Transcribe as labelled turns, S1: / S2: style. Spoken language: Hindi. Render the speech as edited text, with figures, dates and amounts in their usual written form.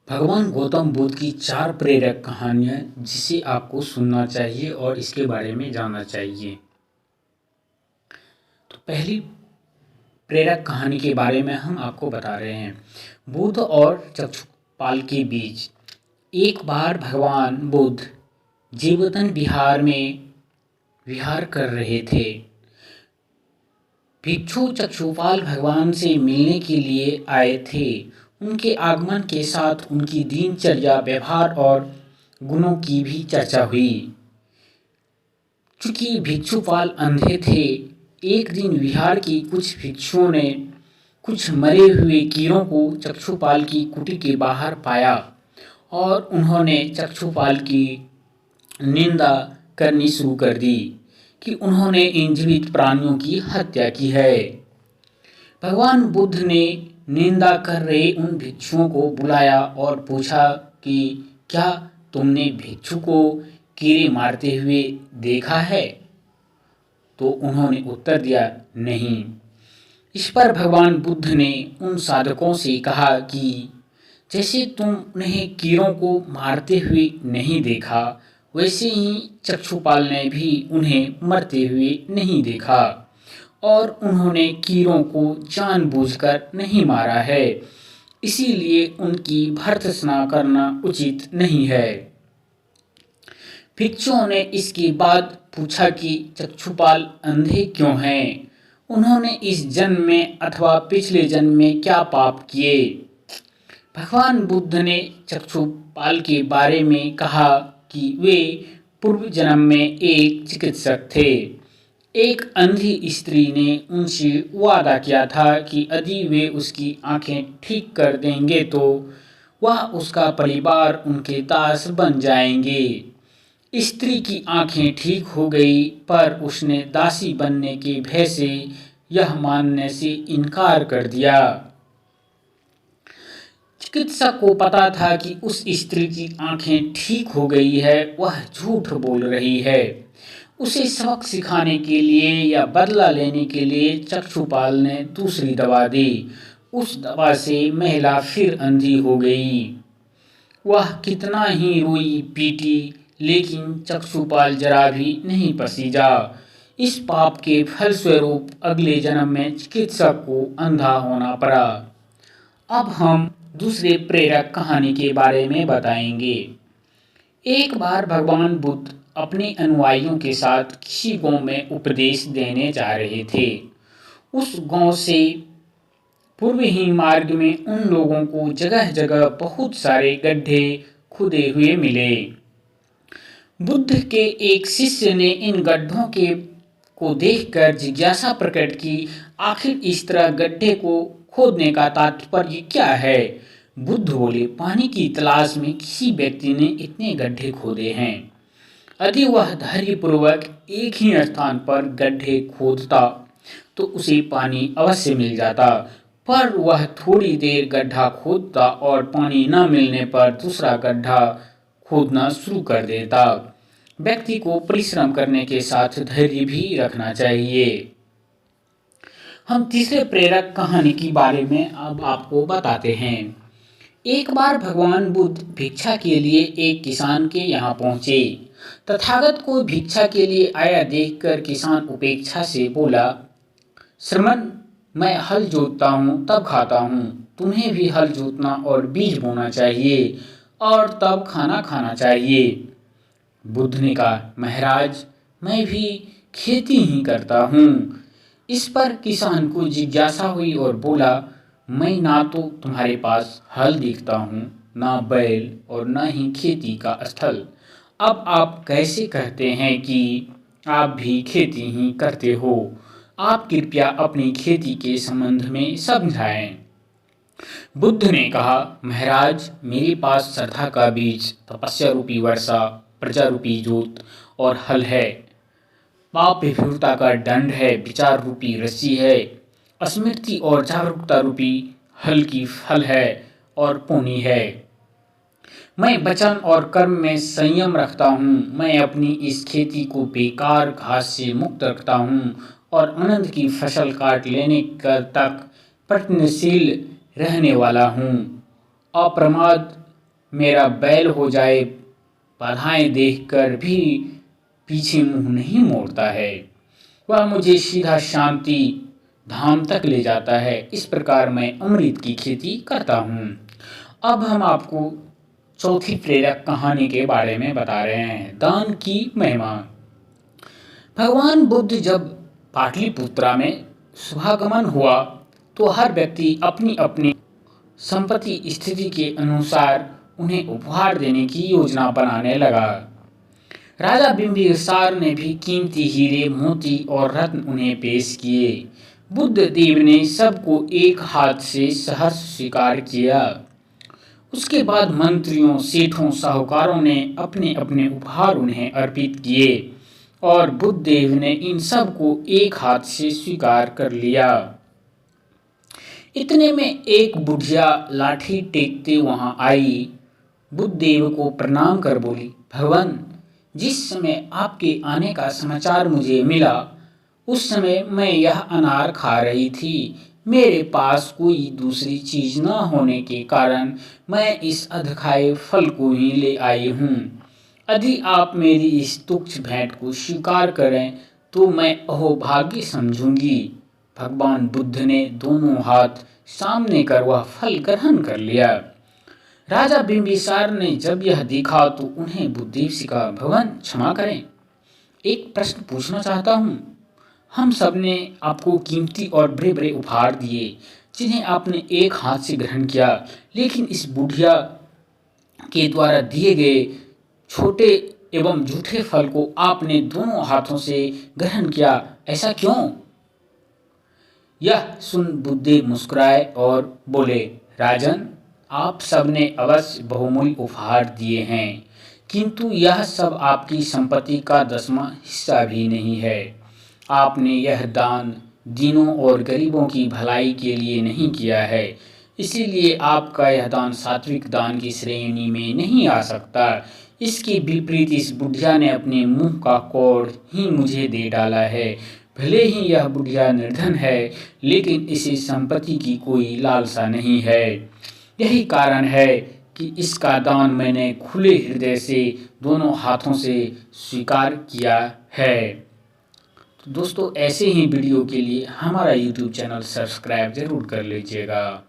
S1: भगवान गौतम बुद्ध की 4 प्रेरक कहानियाँ जिसे आपको सुनना चाहिए और इसके बारे में जानना चाहिए। तो पहली प्रेरक कहानी के बारे में हम आपको बता रहे हैं। बुद्ध और चक्षुपाल के बीच। एक बार भगवान बुद्ध जीवतन विहार में विहार कर रहे थे। भिक्षु चक्षुपाल भगवान से मिलने के लिए आए थे। उनके आगमन के साथ उनकी दिनचर्या, व्यवहार और गुणों की भी चर्चा हुई। चूंकि भिक्षुपाल अंधे थे, एक दिन विहार की कुछ भिक्षुओं ने कुछ मरे हुए कीड़ों को चक्षुपाल की कुटी के बाहर पाया और उन्होंने चक्षुपाल की निंदा करनी शुरू कर दी कि उन्होंने इन जीवित प्राणियों की हत्या की है। भगवान बुद्ध ने निंदा कर रहे उन भिक्षुओं को बुलाया और पूछा कि क्या तुमने भिक्षु को कीड़े मारते हुए देखा है? तो उन्होंने उत्तर दिया, नहीं। इस पर भगवान बुद्ध ने उन साधकों से कहा कि जैसे तुमने कीड़ों को मारते हुए नहीं देखा, वैसे ही चक्षुपाल ने भी उन्हें मरते हुए नहीं देखा और उन्होंने कीड़ों को जानबूझकर नहीं मारा है, इसीलिए उनकी भर्त्सना करना उचित नहीं है। भिक्षुओं ने इसके बाद पूछा कि चक्षुपाल अंधे क्यों हैं? उन्होंने इस जन्म में अथवा पिछले जन्म में क्या पाप किए? भगवान बुद्ध ने चक्षुपाल के बारे में कहा कि वे पूर्व जन्म में एक चिकित्सक थे। एक अंधी स्त्री ने उनसे वादा किया था कि यदि वे उसकी आंखें ठीक कर देंगे तो वह उसका परिवार उनके दास बन जाएंगे। स्त्री की आंखें ठीक हो गई, पर उसने दासी बनने के भय से यह मानने से इनकार कर दिया। चिकित्सक को पता था कि उस स्त्री की आंखें ठीक हो गई है, वह झूठ बोल रही है। उसे सबक सिखाने के लिए या बदला लेने के लिए चक्षुपाल ने दूसरी दवा दी। उस दवा से महिला फिर अंधी हो गई। वह कितना ही रोई पीटी, लेकिन चक्षुपाल जरा भी नहीं पसीजा। इस पाप के फलस्वरूप अगले जन्म में चिकित्सक को अंधा होना पड़ा। अब हम दूसरे प्रेरक कहानी के बारे में बताएंगे। एक बार भगवान बुद्ध अपने अनुयायियों के साथ किसी गांव में उपदेश देने जा रहे थे। उस गांव से पूर्व ही मार्ग में उन लोगों को जगह जगह बहुत सारे गड्ढे खुदे हुए मिले। बुद्ध के एक शिष्य ने इन गड्ढों को देखकर जिज्ञासा प्रकट की, आखिर इस तरह गड्ढे को खोदने का तात्पर्य क्या है? बुद्ध बोले, पानी की तलाश में किसी व्यक्ति ने इतने गड्ढे खोदे हैं। यदि वह धैर्यपूर्वक एक ही स्थान पर गड्ढे खोदता तो उसे पानी अवश्य मिल जाता, पर वह थोड़ी देर गड्ढा खोदता और पानी न मिलने पर दूसरा गड्ढा खोदना शुरू कर देता। व्यक्ति को परिश्रम करने के साथ धैर्य भी रखना चाहिए। हम तीसरे प्रेरक कहानी के बारे में अब आपको बताते हैं। एक बार भगवान बुद्ध भिक्षा के लिए एक किसान के यहाँ पहुँचे। तथागत को भिक्षा के लिए आया देखकर किसान उपेक्षा से बोला, श्रीमन, मैं हल जोतता हूँ तब खाता हूँ, तुम्हें भी हल जोतना और बीज बोना चाहिए और तब खाना खाना चाहिए। बुद्ध ने कहा, महाराज, मैं भी खेती ही करता हूँ। इस पर किसान को जिज्ञासा हुई और बोला, मैं ना तो तुम्हारे पास हल देखता हूँ, ना बैल और ना ही खेती का स्थल। अब आप कैसे कहते हैं कि आप भी खेती ही करते हो? आप कृपया अपनी खेती के संबंध में समझाएं। बुद्ध ने कहा, महाराज, मेरे पास श्रद्धा का बीज, तपस्या रूपी वर्षा, प्रजा रूपी जोत और हल है। पाप विफलता का दंड है, विचार रूपी रस्सी है, स्मृति और जागरूकता रूपी हल की फल है और पूनी है। मैं वचन और कर्म में संयम रखता हूँ। मैं अपनी इस खेती को बेकार घास से मुक्त रखता हूँ और आनंद की फसल काट लेने तक प्रयत्नशील रहने वाला हूँ। अप्रमाद मेरा बैल हो जाए, बाधाएं देखकर भी पीछे मुंह नहीं मोड़ता है। वह मुझे सीधा शांति धाम तक ले जाता है। इस प्रकार मैं अमृत की खेती करता हूँ। अब हम आपको चौथी प्रेरक कहानी के बारे में बता रहे हैं, दान की महिमा। भगवान बुद्ध जब पाटलिपुत्रा में शुभागमन हुआ तो हर व्यक्ति अपनी अपनी संपत्ति स्थिति के अनुसार उन्हें उपहार देने की योजना बनाने लगा। राजा बिंबिसार ने भी कीमती हीरे, मोती और रत्न उन्हें पेश किए। बुद्ध देव ने सबको एक हाथ से सहर्ष स्वीकार किया। उसके बाद मंत्रियों, सेठों, साहूकारों ने अपने अपने उपहार उन्हें अर्पित किए और बुद्ध देव ने इन सब को एक हाथ से स्वीकार कर लिया। इतने में एक बुढ़िया लाठी टेकते वहां आई। बुद्ध देव को प्रणाम कर बोली, भगवान, जिस समय आपके आने का समाचार मुझे मिला उस समय मैं यह अनार खा रही थी। मेरे पास कोई दूसरी चीज न होने के कारण मैं इस अधखाए फल को ही ले आई हूँ। यदि आप मेरी इस तुच्छ भेंट को स्वीकार करें तो मैं अहोभाग्य समझूंगी। भगवान बुद्ध ने दोनों हाथ सामने कर वह फल ग्रहण कर लिया। राजा बिंबिसार ने जब यह देखा तो उन्हें बुद्धि से कहा, भगवान क्षमा करें, एक प्रश्न पूछना चाहता हूँ। हम सब ने आपको कीमती और बड़े बड़े उपहार दिए जिन्हें आपने एक हाथ से ग्रहण किया, लेकिन इस बुढ़िया के द्वारा दिए गए छोटे एवं झूठे फल को आपने दोनों हाथों से ग्रहण किया, ऐसा क्यों? यह सुन बुद्धदेव मुस्कुराए और बोले, राजन, आप सबने अवश्य बहुमूल्य उपहार दिए हैं, किंतु यह सब आपकी संपत्ति का 10वां हिस्सा भी नहीं है। आपने यह दान दीनों और गरीबों की भलाई के लिए नहीं किया है, इसीलिए आपका यह दान सात्विक दान की श्रेणी में नहीं आ सकता। इसके विपरीत इस बुढ़िया ने अपने मुंह का कोढ़ ही मुझे दे डाला है। भले ही यह बुढ़िया निर्धन है, लेकिन इसे संपत्ति की कोई लालसा नहीं है। यही कारण है कि इसका दान मैंने खुले हृदय से दोनों हाथों से स्वीकार किया है। तो दोस्तों, ऐसे ही वीडियो के लिए हमारा YouTube चैनल सब्सक्राइब जरूर कर लीजिएगा।